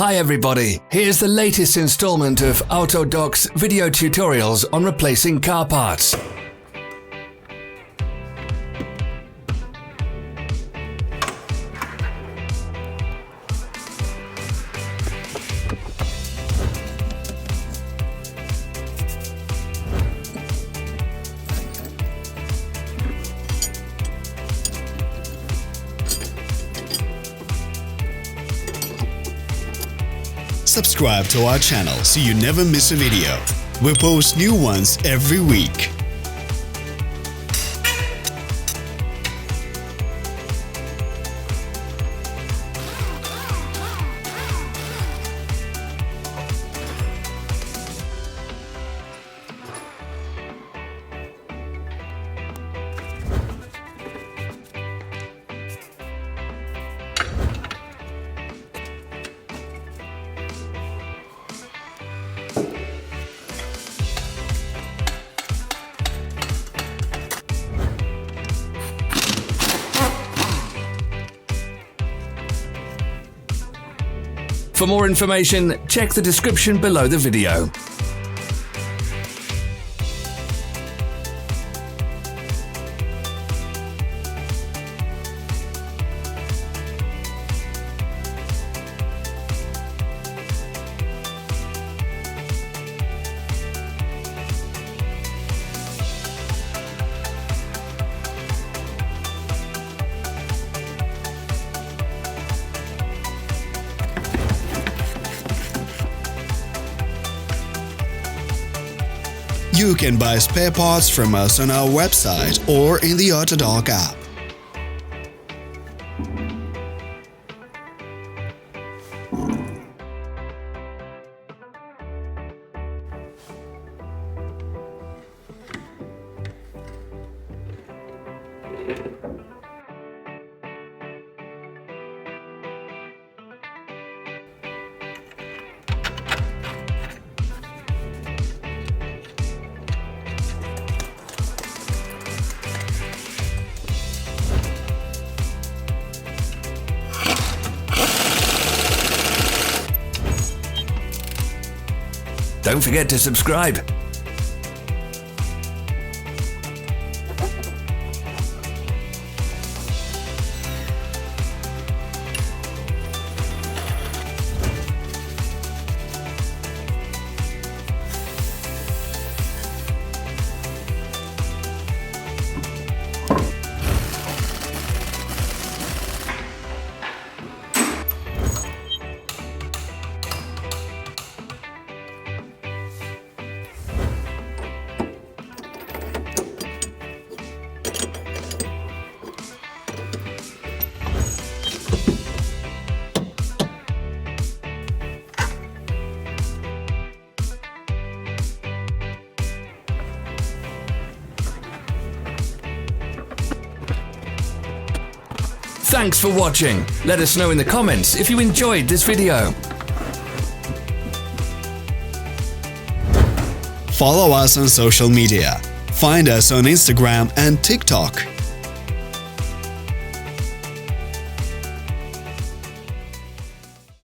Hi everybody, here's the latest installment of Autodoc's video tutorials on replacing car parts. Subscribe to our channel so you never miss a video. We post new ones every week. For more information, check the description below the video. You can buy spare parts from us on our website or in the Autodoc app. Don't forget to subscribe. Thanks for watching. Let us know in the comments if you enjoyed this video. Follow us on social media. Find us on Instagram and TikTok.